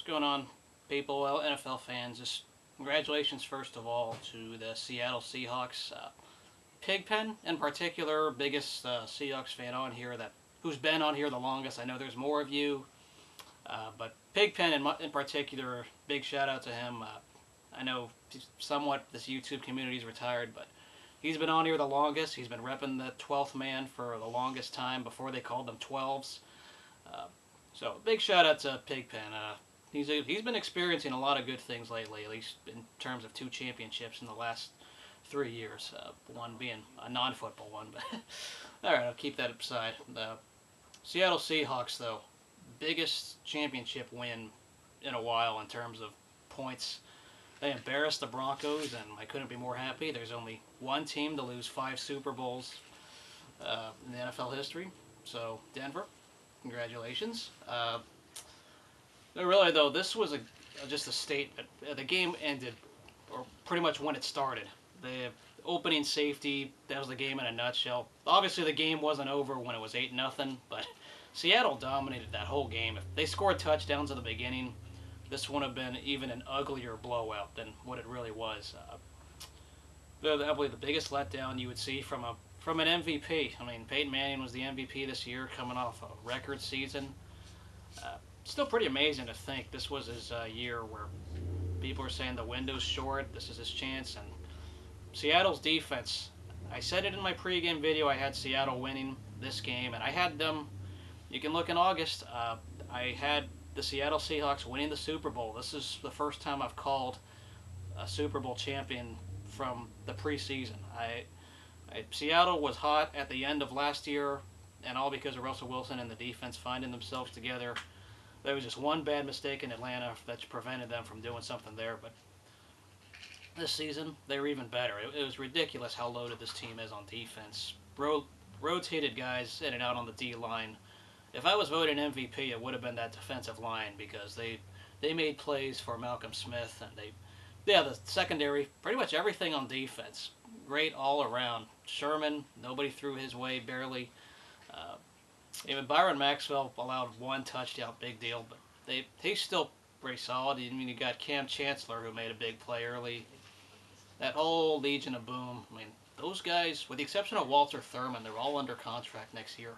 going on, people? Well, NFL fans, just congratulations first of all to the Seattle Seahawks. Pigpen, in particular, biggest Seahawks fan on here who's been on here the longest. I know there's more of you, but Pigpen in particular, big shout out to him. I know somewhat this YouTube community's retired, but he's been on here the longest. He's been repping the 12th man for the longest time before they called them 12s. Uh, so big shout out to Pigpen. He's been experiencing a lot of good things lately, at least in terms of 2 championships in the last 3 years. One being a non-football one, but all right, I'll keep that aside. The Seattle Seahawks, though, biggest championship win in a while in terms of points. They embarrassed the Broncos, and I couldn't be more happy. There's only one team to lose 5 Super Bowls in the NFL history. So Denver, congratulations. Really, though, this was just a statement. The game ended, or pretty much when it started. The opening safety, that was the game in a nutshell. Obviously, the game wasn't over when it was 8-0, but Seattle dominated that whole game. If they scored touchdowns at the beginning, this would have been even an uglier blowout than what it really was. Probably the biggest letdown you would see from an MVP. I mean, Peyton Manning was the MVP this year, coming off a record season. Still pretty amazing to think this was his year where people are saying the window's short, this is his chance, and Seattle's defense. I said it in my pregame video, I had Seattle winning this game, and I had them, you can look in August, I had the Seattle Seahawks winning the Super Bowl. This is the first time I've called a Super Bowl champion from the preseason. Seattle was hot at the end of last year, and all because of Russell Wilson and the defense finding themselves together. There was just one bad mistake in Atlanta that's prevented them from doing something there, but this season, they were even better. It was ridiculous how loaded this team is on defense. Rotated guys in and out on the D-line. If I was voting MVP, it would have been that defensive line because they made plays for Malcolm Smith, and the secondary, pretty much everything on defense. Great all around. Sherman, nobody threw his way, barely. Even Byron Maxwell allowed 1 touchdown, big deal, but he's still pretty solid. I mean, you got Cam Chancellor who made a big play early. That whole Legion of Boom. I mean, those guys, with the exception of Walter Thurman, they're all under contract next year.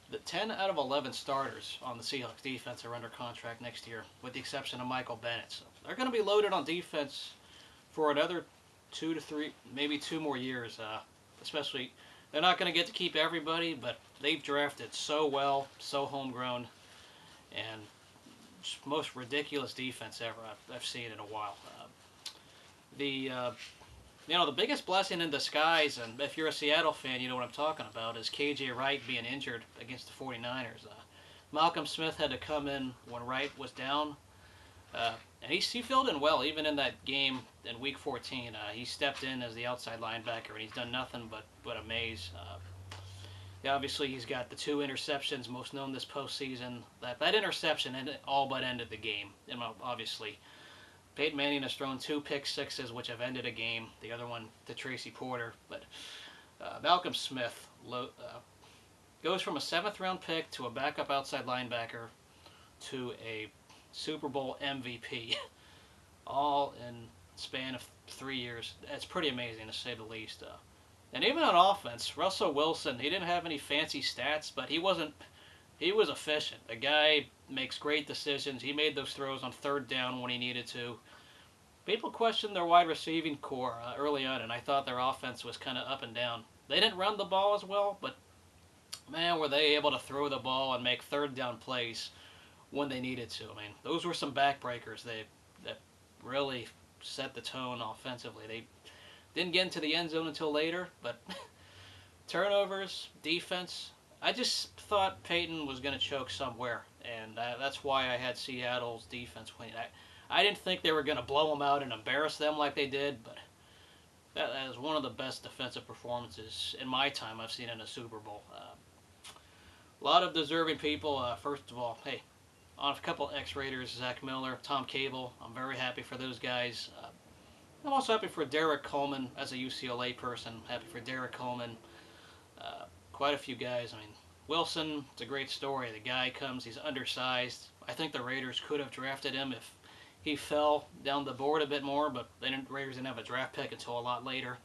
The 10 out of 11 starters on the Seahawks defense are under contract next year, with the exception of Michael Bennett. So they're going to be loaded on defense for another 2 to 3, maybe 2 more years. Especially, they're not going to get to keep everybody, but they've drafted so well, so homegrown, and most ridiculous defense ever I've seen in a while. The biggest blessing in disguise, and if you're a Seattle fan, you know what I'm talking about, is KJ Wright being injured against the 49ers. Malcolm Smith had to come in when Wright was down, and he filled in well, even in that game in Week 14. He stepped in as the outside linebacker, and he's done nothing but amaze. Obviously, he's got the 2 interceptions, most known this postseason. That interception all but ended the game, obviously. Peyton Manning has thrown 2 pick-sixes, which have ended a game. The other one to Tracy Porter. But Malcolm Smith goes from a 7th-round pick to a backup outside linebacker to a Super Bowl MVP, all in span of 3 years. It's pretty amazing, to say the least. And even on offense, Russell Wilson, he didn't have any fancy stats, but he was efficient. The guy makes great decisions. He made those throws on 3rd down when he needed to. People questioned their wide receiving core early on, and I thought their offense was kind of up and down. They didn't run the ball as well, but man, were they able to throw the ball and make 3rd down plays when they needed to. I mean, those were some backbreakers that really set the tone offensively. They didn't get into the end zone until later, but turnovers, defense. I just thought Peyton was going to choke somewhere, and that's why I had Seattle's defense winning. I didn't think they were going to blow them out and embarrass them like they did, but that is one of the best defensive performances in my time I've seen in a Super Bowl. A lot of deserving people. First of all, hey, on a couple ex-Raiders, Zach Miller, Tom Cable, I'm very happy for those guys. I'm also happy for Derek Coleman as a UCLA person. Happy for Derek Coleman. Quite a few guys. I mean, Wilson, it's a great story. The guy comes, he's undersized. I think the Raiders could have drafted him if he fell down the board a bit more, but Raiders didn't have a draft pick until a lot later.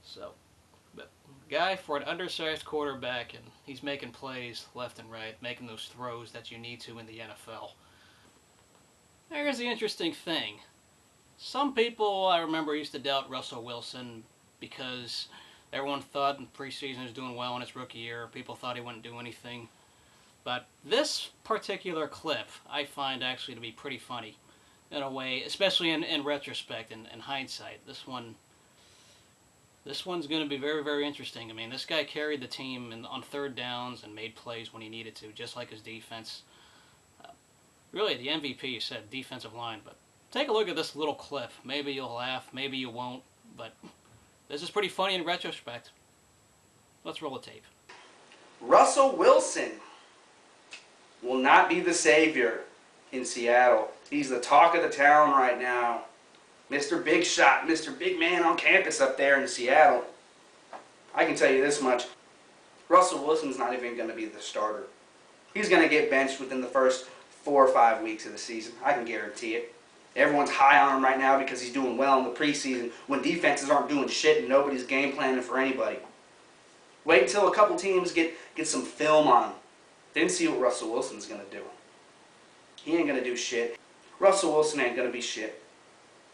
So, but guy for an undersized quarterback, and he's making plays left and right, making those throws that you need to in the NFL. Here's the interesting thing. Some people, I remember, used to doubt Russell Wilson because everyone thought in preseason he was doing well in his rookie year. People thought he wouldn't do anything. But this particular clip I find actually to be pretty funny in a way, especially in retrospect and in hindsight. This one's going to be very, very interesting. I mean, this guy carried the team on third downs and made plays when he needed to, just like his defense. Really, the MVP said defensive line, but take a look at this little clip. Maybe you'll laugh, maybe you won't, but this is pretty funny in retrospect. Let's roll the tape. Russell Wilson will not be the savior in Seattle. He's the talk of the town right now. Mr. Big Shot, Mr. Big Man on campus up there in Seattle. I can tell you this much. Russell Wilson's not even going to be the starter. He's going to get benched within the first 4 or 5 weeks of the season. I can guarantee it. Everyone's high on him right now because he's doing well in the preseason when defenses aren't doing shit and nobody's game planning for anybody. Wait until a couple teams get some film on him. Then see what Russell Wilson's going to do. He ain't going to do shit. Russell Wilson ain't going to be shit.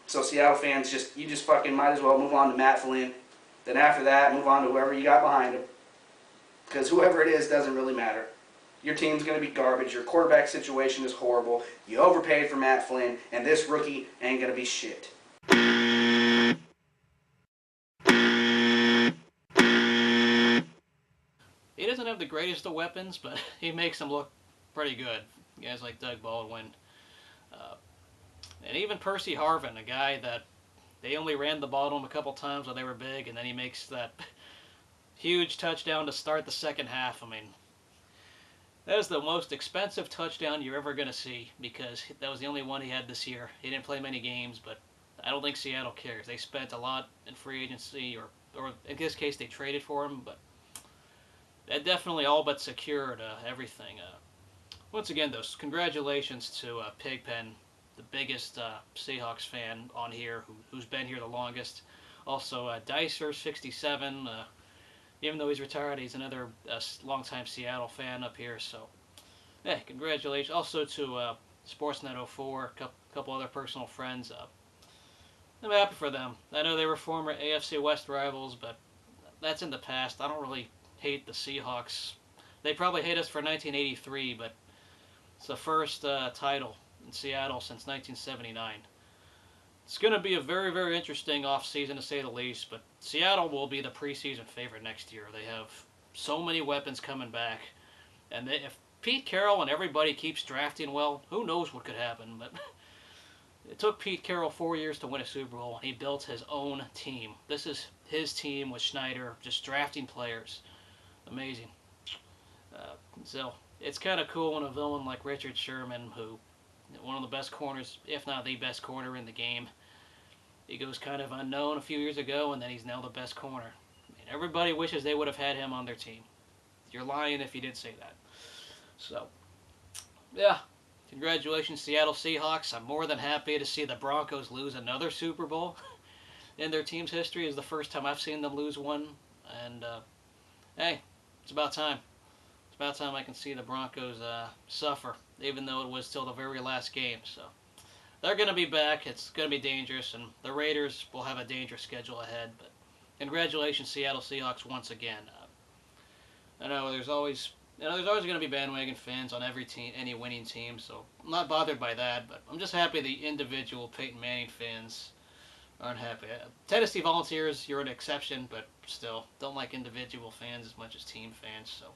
So Seattle fans, you just fucking might as well move on to Matt Flynn. Then after that, move on to whoever you got behind him. Because whoever it is doesn't really matter. Your team's going to be garbage. Your quarterback situation is horrible. You overpaid for Matt Flynn, and this rookie ain't going to be shit. He doesn't have the greatest of weapons, but he makes them look pretty good. Guys like Doug Baldwin. And even Percy Harvin, a guy that they only ran the ball to him a couple times when they were big, and then he makes that huge touchdown to start the second half. I mean, that is the most expensive touchdown you're ever going to see because that was the only one he had this year. He didn't play many games, but I don't think Seattle cares. They spent a lot in free agency, or in this case they traded for him, but that definitely all but secured everything. Once again, though, congratulations to Pigpen, the biggest Seahawks fan on here, who's been here the longest. Also, Dicer67, even though he's retired, he's another longtime Seattle fan up here. So, yeah, congratulations. Also to Sportsnet04, a couple other personal friends. I'm happy for them. I know they were former AFC West rivals, but that's in the past. I don't really hate the Seahawks. They probably hate us for 1983, but it's the first title in Seattle since 1979. It's going to be a very, very interesting offseason to say the least, but Seattle will be the preseason favorite next year. They have so many weapons coming back, and if Pete Carroll and everybody keeps drafting well, who knows what could happen, but it took Pete Carroll 4 years to win a Super Bowl, and he built his own team. This is his team with Schneider, just drafting players. Amazing. So it's kind of cool when a villain like Richard Sherman, who one of the best corners, if not the best corner in the game, he goes kind of unknown a few years ago, and then he's now the best corner. I mean, everybody wishes they would have had him on their team. You're lying if you did say that. So, yeah, congratulations, Seattle Seahawks. I'm more than happy to see the Broncos lose another Super Bowl in their team's history. It's the first time I've seen them lose one, and hey, it's about time. It's about time I can see the Broncos suffer, even though it was till the very last game. So they're going to be back. It's going to be dangerous, and the Raiders will have a dangerous schedule ahead. But congratulations, Seattle Seahawks, once again. I know there's always going to be bandwagon fans on every team, any winning team. So I'm not bothered by that, but I'm just happy the individual Peyton Manning fans aren't happy. Tennessee Volunteers, you're an exception, but still, don't like individual fans as much as team fans. So,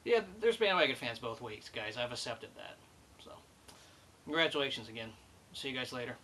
yeah, there's bandwagon fans both weeks, guys. I've accepted that. So, congratulations again. See you guys later.